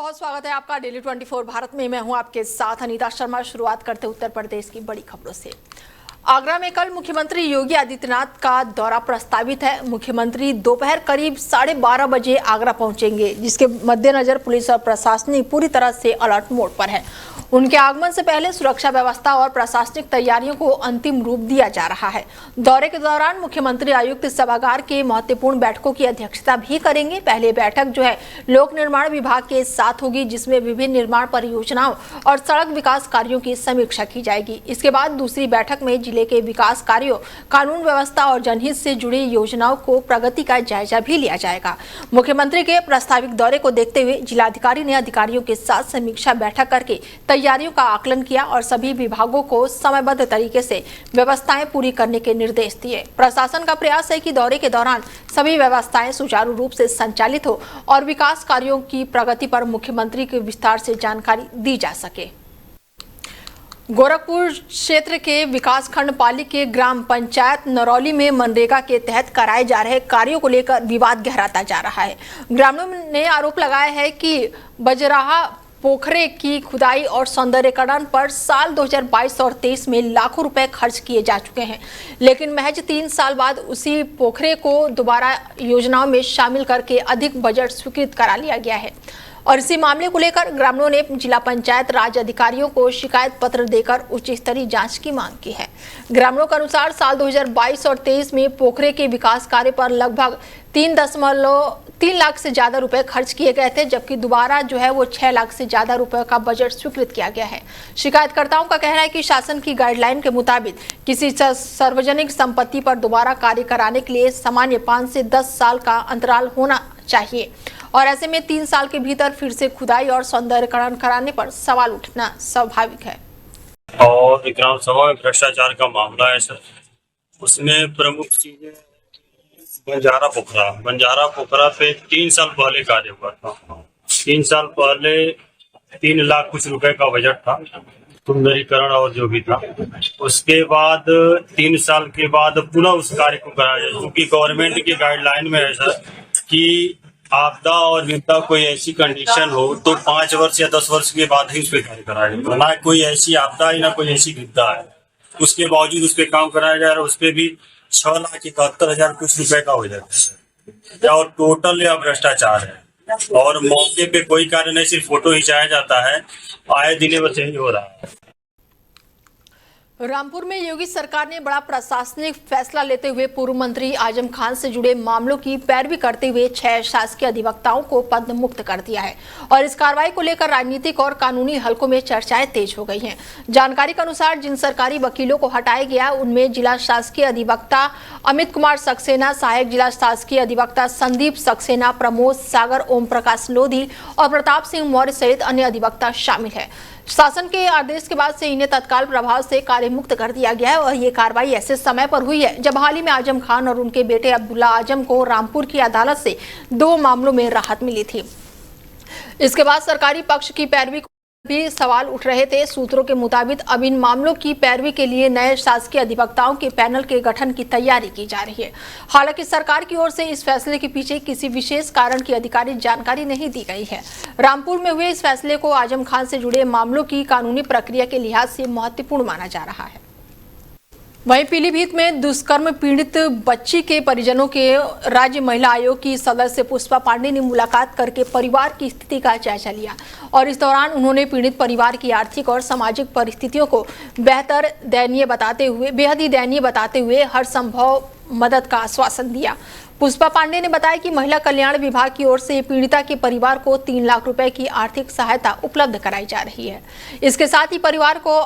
बहुत स्वागत है आपका डेली 24 भारत में। मैं हूं आपके साथ अनीता शर्मा। शुरुआत करते उत्तर प्रदेश की बड़ी खबरों से। आगरा में कल मुख्यमंत्री योगी आदित्यनाथ का दौरा प्रस्तावित है। मुख्यमंत्री दोपहर करीब 12:30 बजे आगरा पहुंचेंगे, जिसके मद्देनजर पुलिस और प्रशासन पूरी तरह से अलर्ट मोड पर है। उनके आगमन से पहले सुरक्षा व्यवस्था और प्रशासनिक तैयारियों को अंतिम रूप दिया जा रहा है। दौरे के दौरान मुख्यमंत्री आयुक्त सभागार के महत्वपूर्ण बैठकों की अध्यक्षता भी करेंगे। पहली बैठक जो है लोक निर्माण विभाग के साथ होगी, जिसमें विभिन्न निर्माण परियोजनाओं और सड़क विकास कार्यों की समीक्षा की जाएगी। इसके बाद दूसरी बैठक में जिले के विकास कार्यों, कानून व्यवस्था और जनहित से जुड़ी योजनाओं को प्रगति का जायजा भी लिया जाएगा। मुख्यमंत्री के प्रस्तावित दौरे को देखते हुए जिलाधिकारी ने अधिकारियों के साथ समीक्षा बैठक करके तैयारियों का आकलन किया और सभी विभागों को समयबद्ध तरीके से व्यवस्थाएं पूरी करने के निर्देश दिए। प्रशासन का प्रयास है कि दौरे के दौरान सभी व्यवस्थाएं सुचारू रूप से संचालित हो और विकास कार्यों की प्रगति पर मुख्यमंत्री के विस्तार से जानकारी दी जा सके। गोरखपुर क्षेत्र के विकासखंड पाली के ग्राम पंचायत नरौली में मनरेगा के तहत कराए जा रहे कार्यों को लेकर विवाद गहराता जा रहा है। ग्रामीणों ने आरोप लगाया है कि बजराहा पोखरे की खुदाई और सौंदर्यीकरण पर साल 2022 और 23 में लाखों रुपए खर्च किए जा चुके हैं, लेकिन महज 3 साल बाद उसी पोखरे को दोबारा योजनाओं में शामिल करके अधिक बजट स्वीकृत करा लिया गया है। और इसी मामले को लेकर ग्रामीणों ने जिला पंचायत राज अधिकारियों को शिकायत पत्र देकर उच्च स्तरीय जांच की मांग की है। ग्रामीणों के अनुसार साल 2022 और 23 में पोखरे के विकास कार्य पर लगभग 3 लाख से ज्यादा रुपए खर्च किए गए थे, जबकि दोबारा जो है वो 6 लाख से ज्यादा रुपए का बजट स्वीकृत किया गया है। शिकायतकर्ताओं का कहना है कि शासन की गाइडलाइन के मुताबिक किसी सार्वजनिक संपत्ति पर दोबारा कार्य कराने के लिए सामान्य 5 से 10 साल का अंतराल होना चाहिए, और ऐसे में 3 साल के भीतर फिर से खुदाई और सौंदर्यीकरण कराने पर सवाल उठना स्वाभाविक है। और ग्राम सभा में भ्रष्टाचार का मामला है सर। उसमें प्रमुख चीजें बंजारा पोखरा पे 3 साल पहले कार्य हुआ था। 3 साल पहले 3 लाख कुछ रुपए का बजट था, सुंदरीकरण और जो भी था। उसके बाद 3 साल के बाद पुनः उस कार्य को कराया जाए, क्योंकि गवर्नमेंट की गाइडलाइन में है सर कि आपदा और विपदा कोई ऐसी कंडीशन हो तो 5 वर्ष या 10 वर्ष के बाद ही उस पर कार्य कराया जाए। ना कोई ऐसी आपदा है ना कोई ऐसी विपदा है, उसके बावजूद उस पर काम कराया जा रहा है। उस पर भी 6,71,000 कुछ रुपए का हो जाता है, और टोटल यह भ्रष्टाचार है। और मौके पे कोई कार्य नहीं, सिर्फ फोटो खिंचाया जाता है। आए दिन बस यही हो रहा है। रामपुर में योगी सरकार ने बड़ा प्रशासनिक फैसला लेते हुए पूर्व मंत्री आजम खान से जुड़े मामलों की पैरवी करते हुए 6 शासकीय अधिवक्ताओं को पद मुक्त कर दिया है, और इस कार्रवाई को लेकर राजनीतिक और कानूनी हलकों में चर्चाएं तेज हो गई हैं। जानकारी के अनुसार जिन सरकारी वकीलों को हटाया गया उनमें जिला शासकीय अधिवक्ता अमित कुमार सक्सेना, सहायक जिला शासकीय अधिवक्ता संदीप सक्सेना, प्रमोद सागर, ओम प्रकाश लोधी और प्रताप सिंह मौर्य सहित अन्य अधिवक्ता शामिल है। शासन के आदेश के बाद से इन्हें तत्काल प्रभाव से कार्य मुक्त कर दिया गया है, और ये कार्रवाई ऐसे समय पर हुई है जब हाल ही में आजम खान और उनके बेटे अब्दुल्ला आजम को रामपुर की अदालत से 2 मामलों में राहत मिली थी। इसके बाद सरकारी पक्ष की पैरवी भी सवाल उठ रहे थे। सूत्रों के मुताबिक अब इन मामलों की पैरवी के लिए नए शासकीय अधिवक्ताओं के पैनल के गठन की तैयारी की जा रही है। हालांकि सरकार की ओर से इस फैसले के पीछे किसी विशेष कारण की आधिकारिक जानकारी नहीं दी गई है। रामपुर में हुए इस फैसले को आजम खान से जुड़े मामलों की कानूनी प्रक्रिया के लिहाज से महत्वपूर्ण माना जा रहा है। वहीं पीलीभीत में दुष्कर्म पीड़ित बच्ची के परिजनों के राज्य महिला आयोग की सदस्य पुष्पा पांडे ने मुलाकात करके परिवार की स्थिति का जायजा लिया, और इस दौरान उन्होंने पीड़ित परिवार की आर्थिक और सामाजिक परिस्थितियों को बेहद ही दयनीय बताते हुए हर संभव मदद का आश्वासन दिया। पुष्पा पांडे ने बताया कि महिला कल्याण विभाग की ओर से पीड़िता के परिवार को 3 लाख रुपए की आर्थिक सहायता उपलब्ध कराई जा रही है। इसके साथ ही परिवार को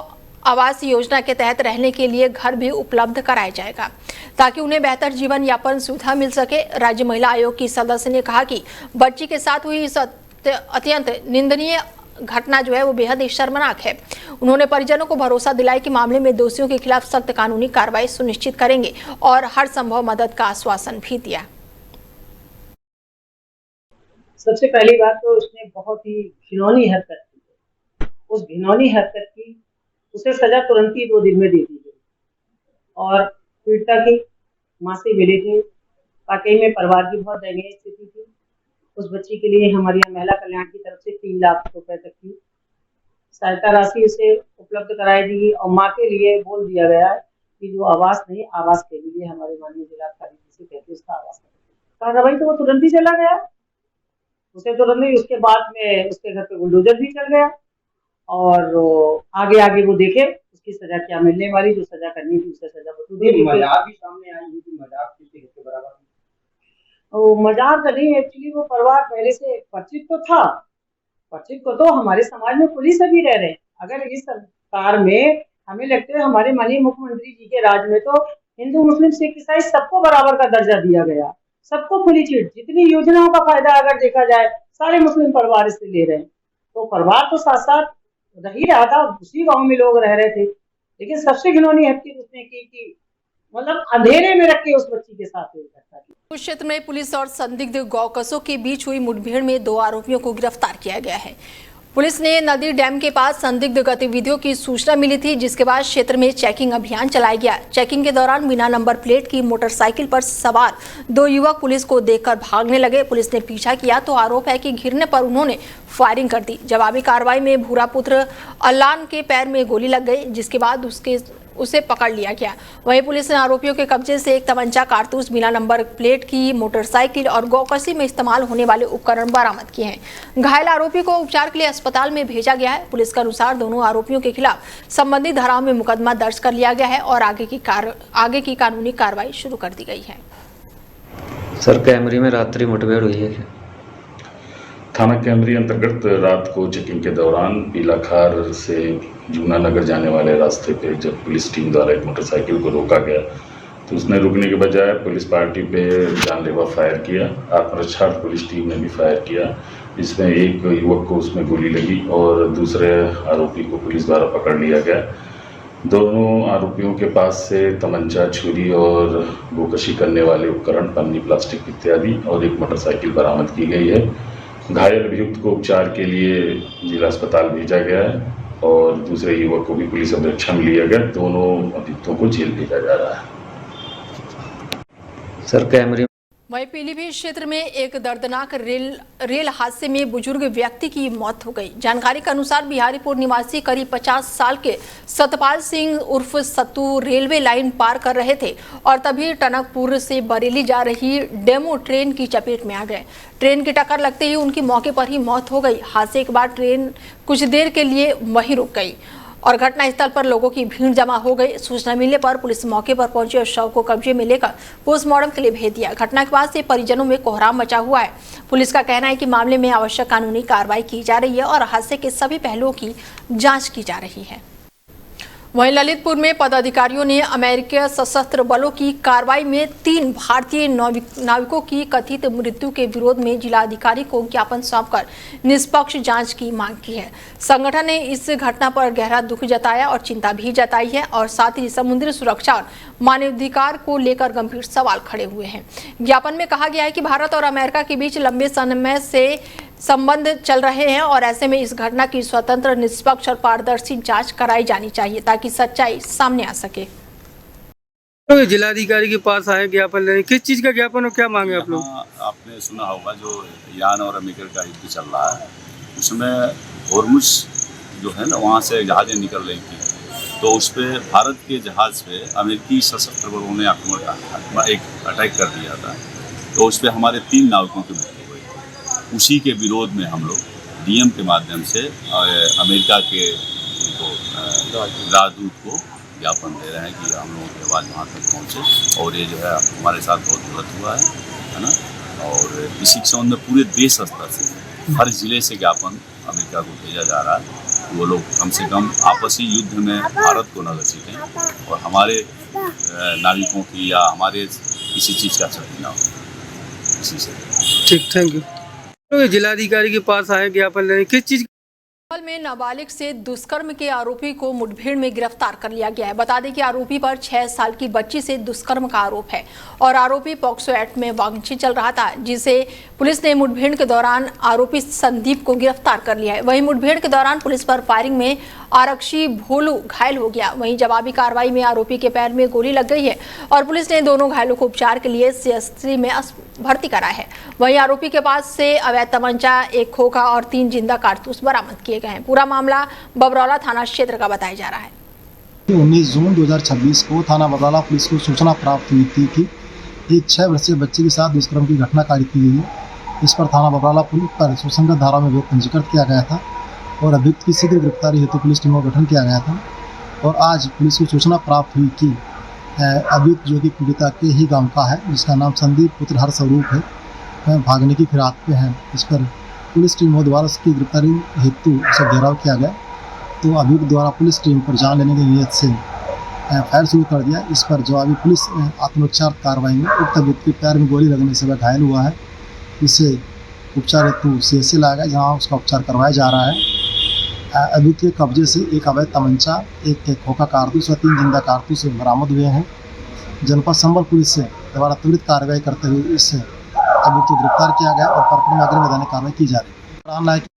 आवास योजना के तहत रहने के लिए घर भी उपलब्ध कराया जाएगा, ताकि उन्हें बेहतर जीवन यापन सुविधा मिल सके। राज्य महिला आयोग की सदस्य ने कहा कि बच्ची के साथ हुई इस अत्यंत निंदनीय घटना जो है वो बेहद ही शर्मनाक है। उन्होंने परिजनों को भरोसा दिलाया कि मामले में दोषियों के खिलाफ सख्त कानूनी कार्रवाई सुनिश्चित करेंगे, और हर संभव मदद का आश्वासन भी दिया। सबसे पहली बात तो उसने बहुत ही घिनौनी हरकत की। उस घिनौनी हरकत की उसे सजा तुरंत ही 2 दिन में दे दी गई, और पीड़िता की मां से मिली थी। वाकई में परिवार की बहुत दयनीय स्थिति थी। उस बच्ची के लिए हमारी यहाँ महिला कल्याण की तरफ से 3 लाख रुपए तक की सहायता राशि उसे उपलब्ध कराई दी और माँ के लिए बोल दिया गया है कि जो आवास नहीं, आवास के लिए हमारे माननीय जिलाधिकारी जी से कहते उसका आवास कहा भाई, तो वो तुरंत ही चला गया। उसे तुरंत ही उसके बाद में उसके घर पे बुलडोजर भी चल गया और आगे आगे वो देखे उसकी सजा क्या मिलने वाली, जो सजा करनी थी उसे सजा बतू दे दी। मजाक भी सामने आई है कि मजाक के बराबर मजाक नहीं, एक्चुअली वो परिवार पहले से परिचित तो था, परिचित को तो हमारे समाज में पुलिस अभी रह रहे हैं। अगर इस सरकार में हमें लगता है हमारे माननीय मुख्यमंत्री जी के राज में तो हिंदू मुस्लिम सिख ईसाई सबको बराबर का दर्जा दिया गया, सबको खुली छूट, जितनी योजनाओं का फायदा अगर देखा जाए सारे मुस्लिम परिवार इससे ले रहे हैं। तो परिवार तो साथ साथ रह ही रहा था, उसी गांव में लोग रह रहे थे, लेकिन सबसे घिनौनी हरकत उसने की कि मतलब अंधेरे में रख के उस बच्ची के साथ घटना की। उस क्षेत्र में पुलिस और संदिग्ध गौकसों के बीच हुई मुठभेड़ में 2 आरोपियों को गिरफ्तार किया गया है। पुलिस ने नदी डैम के पास संदिग्ध गतिविधियों की सूचना मिली थी, जिसके बाद क्षेत्र में चेकिंग अभियान चलाया गया। चेकिंग के दौरान बिना नंबर प्लेट की मोटरसाइकिल पर सवार 2 युवक पुलिस को देखकर भागने लगे। पुलिस ने पीछा किया तो आरोप है कि घिरने पर उन्होंने फायरिंग कर दी। जवाबी कार्रवाई में भूरापुत्र अल्लान के पैर में गोली लग गई, जिसके बाद उसे पकड़ लिया गया। वहीं पुलिस ने आरोपियों के कब्जे से एक तमंचा, कारतूस, बिना नंबर प्लेट की मोटरसाइकिल और गौकसी में इस्तेमाल होने वाले उपकरण बरामद किए हैं। घायल आरोपी को उपचार के लिए अस्पताल में भेजा गया है। पुलिस के अनुसार दोनों आरोपियों के खिलाफ संबंधित धाराओं में मुकदमा दर्ज कर लिया गया है और आगे की कानूनी कार्रवाई शुरू कर दी गई है। सर, कैमरे में रात्रि मुठभेड़ हुई है। थाना कैमरी अंतर्गत रात को चेकिंग के दौरान पीलाखार से जूना नगर जाने वाले रास्ते पे जब पुलिस टीम द्वारा एक मोटरसाइकिल को रोका गया तो उसने रुकने के बजाय पुलिस पार्टी पे जानलेवा फायर किया। आत्मरक्षार्थ पुलिस टीम ने भी फायर किया, जिसमें एक युवक को उसमें गोली लगी और दूसरे आरोपी को पुलिस द्वारा पकड़ लिया गया। दोनों आरोपियों के पास से तमंचा, छुरी और गोकशी करने वाले उपकरण, पन्नी, प्लास्टिक इत्यादि और एक मोटरसाइकिल बरामद की गई है। घायल अभियुक्त को उपचार के लिए जिला अस्पताल भेजा गया है और दूसरे युवक को भी पुलिस अभिरक्षा में लिया गया। दोनों अभियुक्तों को जेल भेजा जा रहा है। सर, कैमरे वहीं पीलीभीत क्षेत्र में एक दर्दनाक रेल हादसे में बुजुर्ग व्यक्ति की मौत हो गई। जानकारी के अनुसार बिहारीपुर निवासी करीब 50 साल के सतपाल सिंह उर्फ सत्तू रेलवे लाइन पार कर रहे थे और तभी टनकपुर से बरेली जा रही डेमो ट्रेन की चपेट में आ गए। ट्रेन की टक्कर लगते ही उनकी मौके पर ही मौत हो गई। हादसे के बाद ट्रेन कुछ देर के लिए वहीं रुक गई और घटनास्थल पर लोगों की भीड़ जमा हो गई। सूचना मिलने पर पुलिस मौके पर पहुंची और शव को कब्जे में लेकर पोस्टमार्टम के लिए भेज दिया। घटना के बाद से परिजनों में कोहराम मचा हुआ है। पुलिस का कहना है कि मामले में आवश्यक कानूनी कार्रवाई की जा रही है और हादसे के सभी पहलुओं की जांच की जा रही है। वहीं ललितपुर में पदाधिकारियों ने अमेरिकी सशस्त्र बलों की कार्रवाई में 3 भारतीय नाविकों की कथित मृत्यु के विरोध में जिलाधिकारी को ज्ञापन सौंपकर निष्पक्ष जांच की मांग की है। संगठन ने इस घटना पर गहरा दुख जताया और चिंता भी जताई है और साथ ही समुद्री सुरक्षा और मानवाधिकार को लेकर गंभीर सवाल खड़े हुए हैं। ज्ञापन में कहा गया है कि भारत और अमेरिका के बीच लंबे समय से संबंध चल रहे हैं और ऐसे में इस घटना की स्वतंत्र, निष्पक्ष और पारदर्शी जांच कराई जानी चाहिए ताकि सच्चाई सामने आ सके। तो जिलाधिकारी के पास आए ज्ञापन लेने, किस चीज का ज्ञापन और क्या मांगे आप लोग? आपने सुना होगा जो ईरान और अमेरिका का युद्ध चल रहा है, उसमें हॉर्मुज जो है ना वहाँ से जहाज़ें निकल रही थी, तो उस पर भारत के जहाज़ पे अमेरिकी सशस्त्र बलों ने एक अटैक कर दिया था। तो उस पर हमारे 3 नाविकों की मृत्यु हुई। उसी के विरोध में हम लोग डीएम के माध्यम से अमेरिका के राजदूत को ज्ञापन दे रहे हैं कि हम लोगों की आवाज़ वहाँ तक पहुँचे और ये जो है हमारे साथ बहुत गलत हुआ है ना। और इसी के संबंध में पूरे देश स्तर से हर जिले से ज्ञापन अमेरिका को भेजा जा रहा है। वो लोग कम से कम आपसी युद्ध में भारत को न घसीटें और हमारे नाविकों की या हमारे किसी चीज़ का क्षति ना हो, इसी से। ठीक, थैंक यू। तो जिलाधिकारी के पास आए ज्ञापन लेने, किस चीज में नाबालिग से दुष्कर्म के आरोपी को मुठभेड़ में गिरफ्तार कर लिया गया है। बता दें कि आरोपी पर 6 साल की बच्ची से दुष्कर्म का आरोप है और आरोपी पॉक्सो एक्ट में वांछित चल रहा था, जिसे पुलिस ने मुठभेड़ के दौरान आरोपी संदीप को गिरफ्तार कर लिया है। वहीं मुठभेड़ के दौरान पुलिस पर फायरिंग में आरक्षी भोलू घायल हो गया। वहीं जवाबी कार्रवाई में आरोपी के पैर में गोली लग गई है और पुलिस ने दोनों घायलों को उपचार के लिए सीएचसी में भर्ती करा है। वहीं आरोपी के पास से अवैध तमंचा, एक खोखा और 3 जिंदा कारतूस बरामद किए गए हैं। पूरा मामला बबरौला थाना क्षेत्र का बताया जा रहा है। 19 जून 2026 को थाना बबरौला पुलिस को सूचना प्राप्त हुई थी कि एक 6 वर्षीय बच्चे के साथ दुष्कर्म की घटना कारित की गई है। इस पर थाना बबरौला पुलिस पर सुसंगत धारा में अभियोग पंजीकृत किया गया था और अभियुक्त की शीघ्र गिरफ्तारी हेतु पुलिस टीमों का गठन किया गया था। और आज पुलिस को सूचना प्राप्त हुई कि अभियुक्त जो कि पीड़िता के ही गांव का है, जिसका नाम संदीप पुत्र हरस्वरूप है, भागने की फिराक पे है। इस पर पुलिस टीमों द्वारा उसकी गिरफ्तारी हेतु उसे घेराव किया गया। तो अभियुक्त द्वारा पुलिस टीम पर जान लेने की नीयत से फायर शुरू कर दिया। इस पर जवाबी पुलिस आत्मरक्षा कार्रवाई में उक्त अभियुक्त के पैर में गोली लगने से वह घायल हुआ है। इसे उपचार हेतु सीएचसी लाया गया, जहाँ उसका उपचार करवाया जा रहा है। अभियुक्त के कब्जे से एक अवैध तमंचा, एक खोखा कारतूस और 3 जिंदा कारतूस बरामद हुए हैं। जनपद संबल पुलिस से द्वारा त्वरित कार्रवाई करते हुए इस अभियुक्त को गिरफ्तार किया गया और प्रकरण में अग्रिम वैधानिक कार्रवाई की जा रही है।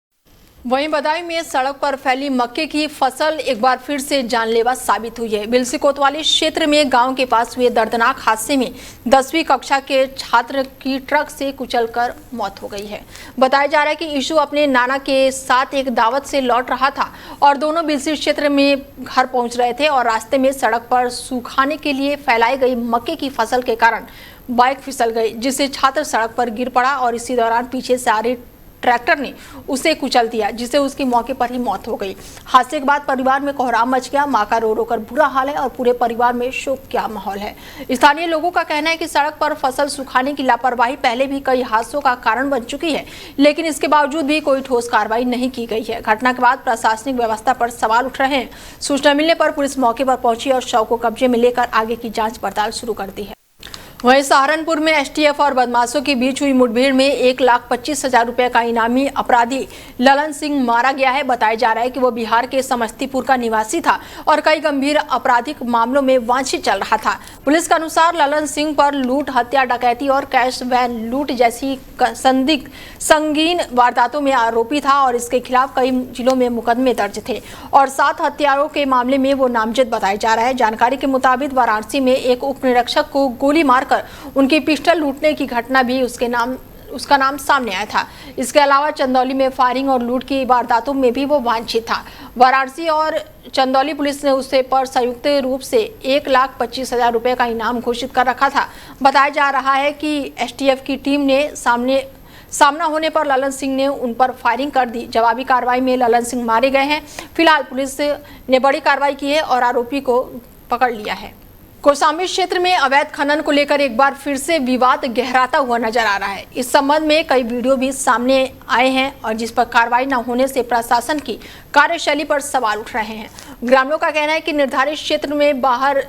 वहीं बदायूं में सड़क पर फैली मक्के की फसल एक बार फिर से जानलेवा साबित हुई है। बिलसी कोतवाली क्षेत्र में गांव के पास हुए दर्दनाक हादसे में 10वीं कक्षा के छात्र की ट्रक से कुचलकर मौत हो गई है। बताया जा रहा है कि ईशु अपने नाना के साथ एक दावत से लौट रहा था और दोनों बिलसी क्षेत्र में घर पहुंच रहे थे और रास्ते में सड़क पर सुखाने के लिए फैलाई गई मक्के की फसल के कारण बाइक फिसल गई, जिससे छात्र सड़क पर गिर पड़ा और इसी दौरान पीछे से आ रही ट्रैक्टर ने उसे कुचल दिया, जिससे उसकी मौके पर ही मौत हो गई। हादसे के बाद परिवार में कोहराम मच गया। मां का रो रो कर बुरा हाल है और पूरे परिवार में शोक का माहौल है। स्थानीय लोगों का कहना है कि सड़क पर फसल सुखाने की लापरवाही पहले भी कई हादसों का कारण बन चुकी है, लेकिन इसके बावजूद भी कोई ठोस कार्रवाई नहीं की गई है। घटना के बाद प्रशासनिक व्यवस्था पर सवाल उठ रहे हैं। सूचना मिलने पर पुलिस मौके पर पहुंची और शव को कब्जे में लेकर आगे की जाँच पड़ताल शुरू कर दी है। वहीं सहारनपुर में एसटीएफ और बदमाशों के बीच हुई मुठभेड़ में 1,25,000 रुपए का इनामी अपराधी ललन सिंह मारा गया है। बताया जा रहा है कि वो बिहार के समस्तीपुर का निवासी था और कई गंभीर आपराधिक मामलों में वांछित चल रहा था। पुलिस के अनुसार ललन सिंह पर लूट, हत्या, डकैती और कैश वैन लूट जैसी संगीन वारदातों में आरोपी था और इसके खिलाफ कई जिलों में मुकदमे दर्ज थे और 7 हत्याओं के मामले में वो नामजद बताया जा रहा है। जानकारी के मुताबिक वाराणसी में एक उप निरीक्षक को गोली मारकर उनकी पिस्टल लूटने की घटना भी उसका नाम सामने आया था। इसके अलावा चंदौली में फायरिंग और लूट की वारदातों में भी वो वांछित था। वाराणसी और चंदौली पुलिस ने उसे पर संयुक्त रूप से 1,25,000 रुपए का इनाम घोषित कर रखा था। बताया जा रहा है कि एसटीएफ की टीम ने सामना होने पर ललन सिंह ने उन पर फायरिंग कर दी। जवाबी कार्रवाई में ललन सिंह मारे गए हैं। फिलहाल पुलिस ने बड़ी कार्रवाई की है और आरोपी को पकड़ लिया है। कौशाम्बी क्षेत्र में अवैध खनन को लेकर एक बार फिर से विवाद गहराता हुआ नजर आ रहा है। इस संबंध में कई वीडियो भी सामने आए हैं और जिस पर कार्रवाई न होने से प्रशासन की कार्यशैली पर सवाल उठ रहे हैं। ग्रामीणों का कहना है कि निर्धारित क्षेत्र में बाहर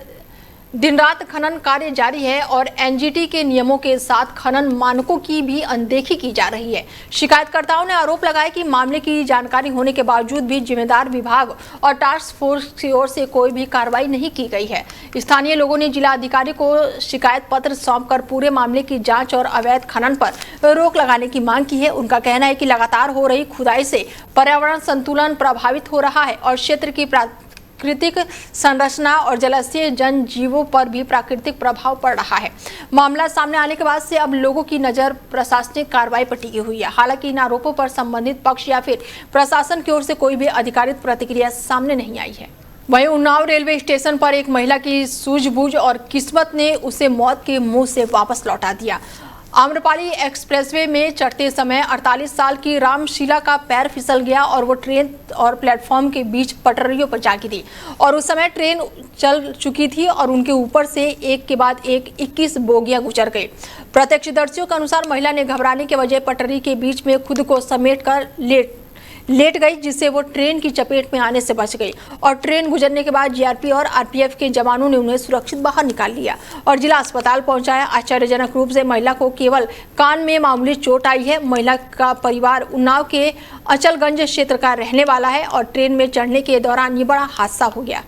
दिन रात खनन कार्य जारी है और एनजीटी के नियमों के साथ खनन मानकों की भी अनदेखी की जा रही है। शिकायतकर्ताओं ने आरोप लगाया कि मामले की जानकारी होने के बावजूद भी जिम्मेदार विभाग और टास्क फोर्स की ओर से कोई भी कार्रवाई नहीं की गई है। स्थानीय लोगों ने जिला अधिकारी को शिकायत पत्र सौंपकर पूरे मामले की जांच और अवैध खनन पर रोक लगाने की मांग की है। उनका कहना है कि लगातार हो रही खुदाई से पर्यावरण संतुलन प्रभावित हो रहा है और क्षेत्र की प्राकृतिक संरचना और जलाशय जनजीवों पर भी प्राकृतिक प्रभाव पड़ रहा है। मामला सामने आने के बाद से अब लोगों की नजर प्रशासनिक कार्रवाई पर टिकी हुई है। हालांकि इन आरोपों पर संबंधित पक्ष या फिर प्रशासन की ओर से कोई भी अधिकारिक प्रतिक्रिया सामने नहीं आई है। वहीं उन्नाव रेलवे स्टेशन पर एक महिला की सूझबूझ और किस्मत ने उसे मौत के मुंह से वापस लौटा दिया। आम्रपाली एक्सप्रेसवे में चढ़ते समय 48 साल की रामशीला का पैर फिसल गया और वो ट्रेन और प्लेटफॉर्म के बीच पटरियों पर जा गिरी और उस समय ट्रेन चल चुकी थी और उनके ऊपर से एक के बाद एक 21 बोगियां गुजर गई। प्रत्यक्षदर्शियों के अनुसार महिला ने घबराने के वजह पटरी के बीच में खुद को समेटकर लेट गई, जिससे वो ट्रेन की चपेट में आने से बच गई और ट्रेन गुजरने के बाद जीआरपी और आरपीएफ के जवानों ने उन्हें सुरक्षित बाहर निकाल लिया और जिला अस्पताल पहुंचाया। आश्चर्यजनक रूप से महिला को केवल कान में मामूली चोट आई है। महिला का परिवार उन्नाव के अचलगंज क्षेत्र का रहने वाला है और ट्रेन में चढ़ने के दौरान ये बड़ा हादसा हो गया।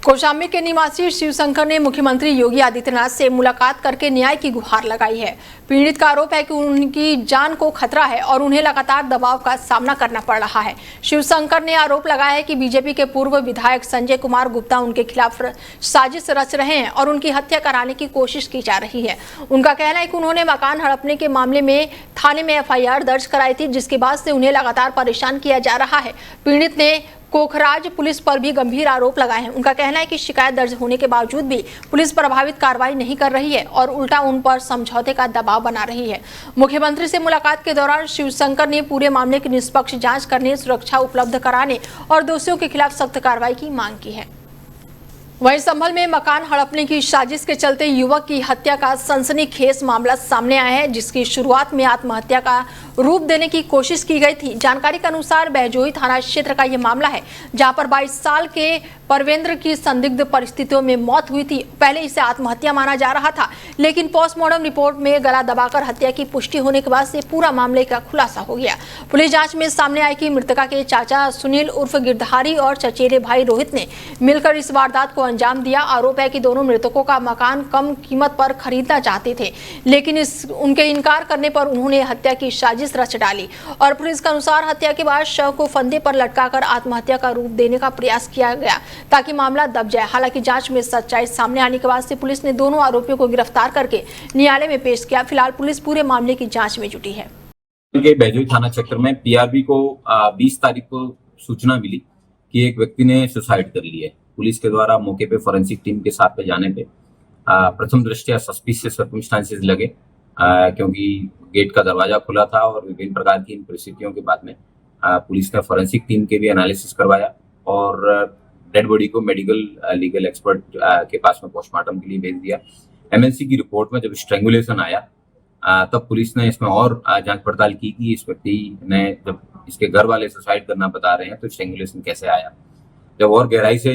कौशाम्बी के निवासी शिवशंकर ने मुख्यमंत्री योगी आदित्यनाथ से मुलाकात करके न्याय की गुहार लगाई है। पीड़ित का आरोप है कि उनकी जान को खतरा है और उन्हें लगातार दबाव का सामना करना पड़ रहा है। शिवशंकर ने आरोप लगाया है कि बीजेपी के पूर्व विधायक संजय कुमार गुप्ता उनके खिलाफ साजिश रच रहे हैं और उनकी हत्या कराने की कोशिश की जा रही है। उनका कहना है कि उन्होंने मकान हड़पने के मामले में थाने में FIR दर्ज कराई थी, जिसके बाद से उन्हें लगातार परेशान किया जा रहा है। पीड़ित ने कोखराज पुलिस पर भी गंभीर आरोप लगाए हैं। उनका कहना है कि शिकायत दर्ज होने के बावजूद भी पुलिस प्रभावित कार्रवाई नहीं कर रही है और उल्टा उन पर समझौते का दबाव बना रही है। मुख्यमंत्री से मुलाकात के दौरान शिवशंकर ने पूरे मामले की निष्पक्ष जांच करने, सुरक्षा उपलब्ध कराने और दोषियों के खिलाफ सख्त कार्रवाई की मांग की है। वहीं संभल में मकान हड़पने की साजिश के चलते युवक की हत्या का सनसनीखेज मामला सामने आया है, जिसकी शुरुआत में आत्महत्या का रूप देने की कोशिश की गई थी। जानकारी के अनुसार बहजोई थाना क्षेत्र का यह मामला है, जहां पर 22 साल के परवेंद्र की संदिग्ध परिस्थितियों में मौत हुई थी। पहले इसे आत्महत्या माना जा रहा था, लेकिन पोस्टमार्टम रिपोर्ट में गला दबाकर हत्या की पुष्टि होने के बाद से पूरा मामले का खुलासा हो गया। पुलिस जांच में सामने आया कि मृतका के चाचा सुनील उर्फ गिरधारी और चचेरे भाई रोहित ने मिलकर इस वारदात को अंजाम दिया। आरोप है कि दोनों मृतकों का मकान कम कीमत पर खरीदना चाहते थे, लेकिन उनके इनकार करने पर उन्होंने हत्या की साजिश रच डाली और पुलिस के अनुसार हत्या के बाद शव को फंदे पर लटकाकर आत्महत्या का रूप देने का प्रयास किया गया ताकि मामला दब जाए। हालांकि जांच में सच्चाई सामने आने के बाद से पुलिस ने दोनों आरोपियों को गिरफ्तार करके न्यायालय में पेश किया। फिलहाल पुलिस पूरे मामले की जांच में जुटी है। बहजोई थाना क्षेत्र में PRB को 20 तारीख को सूचना मिली कि एक व्यक्ति ने सुसाइड कर लिया है। पुलिस के द्वारा मौके पे फॉरेंसिक टीम के साथ पे जाने पे प्रथम दृष्टया सस्पिशियस सर्कमस्टांसेस लगे, क्योंकि गेट का दरवाजा खुला था और विभिन्न प्रकार की इन परिस्थितियों के बाद में पुलिस ने फॉरेंसिक टीम के भी एनालिसिस करवाया और डेड बॉडी को मेडिकल लीगल एक्सपर्ट के पास में पोस्टमार्टम के लिए भेज दिया। MLC की रिपोर्ट में जब स्ट्रेंगुलेशन आया तब पुलिस ने इसमें और जांच पड़ताल की कि इस व्यक्ति ने, जब इसके घर वाले सुसाइड करना बता रहे हैं तो स्ट्रेंगुलेशन कैसे आया। जब और गहराई से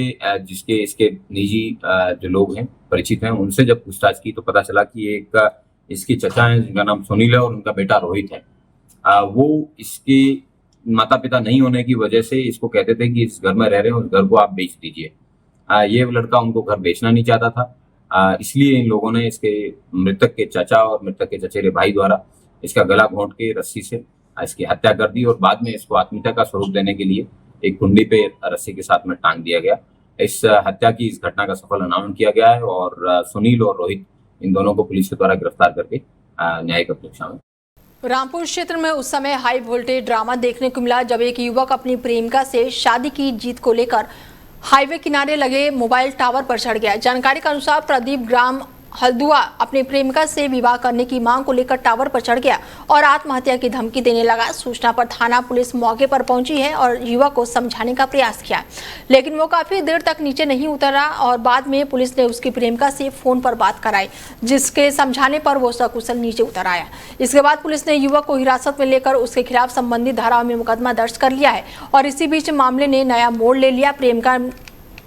इसके निजी जो लोग हैं, परिचित हैं, उनसे जब पूछताछ की तो पता चला कि एक इसके चचा हैं जिनका नाम सुनील है और उनका बेटा रोहित है। वो इसके माता पिता नहीं होने की वजह से इसको कहते थे कि इस घर में रह रहे हैं, उस घर को आप बेच दीजिए। ये लड़का उनको घर बेचना नहीं चाहता था, इसलिए इन लोगों ने इसके मृतक के चाचा और मृतक के चचेरे भाई द्वारा इसका गला घोंट के रस्सी से इसकी हत्या कर दी और बाद में इसको आत्महत्या का स्वरूप देने के लिए एक कुंडी पे रस्सी के साथ में टांग दिया गया। इस हत्या की, इस घटना का सफल अनावरण किया गया है और सुनील और रोहित इन दोनों को पुलिस के द्वारा गिरफ्तार करके न्यायिक परीक्षा में। रामपुर क्षेत्र में उस समय हाई वोल्टेज ड्रामा देखने को मिला जब एक युवक अपनी प्रेमिका से शादी की जीत को लेकर हाईवे किनारे लगे मोबाइल टावर पर चढ़ गया। जानकारी के अनुसार प्रदीप ग्राम हल्दुआ अपनी प्रेमिका से विवाह करने की मांग को लेकर टावर पर चढ़ गया और आत्महत्या की धमकी देने लगा। सूचना पर थाना पुलिस मौके पर पहुंची है और युवक को समझाने का प्रयास किया, लेकिन वो काफी देर तक नीचे नहीं उतरा और बाद में पुलिस ने उसकी प्रेमिका से फोन पर बात कराई, जिसके समझाने पर वो सकुशल नीचे उतर आया। इसके बाद पुलिस ने युवक को हिरासत में लेकर उसके खिलाफ संबंधित धाराओं में मुकदमा दर्ज कर लिया है और इसी बीच मामले ने नया मोड़ ले लिया।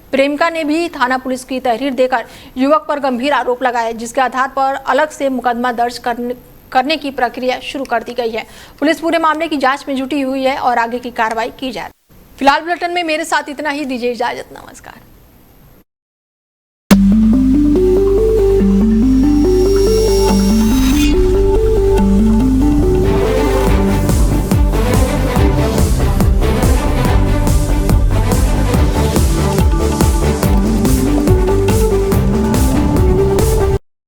प्रेमिका ने भी थाना पुलिस की तहरीर देकर युवक पर गंभीर आरोप लगाए, जिसके आधार पर अलग से मुकदमा दर्ज करने की प्रक्रिया शुरू कर दी गई है। पुलिस पूरे मामले की जांच में जुटी हुई है और आगे की कार्रवाई की जा रही है। फिलहाल बुलेटिन में मेरे साथ इतना ही। दीजिए इजाजत, नमस्कार।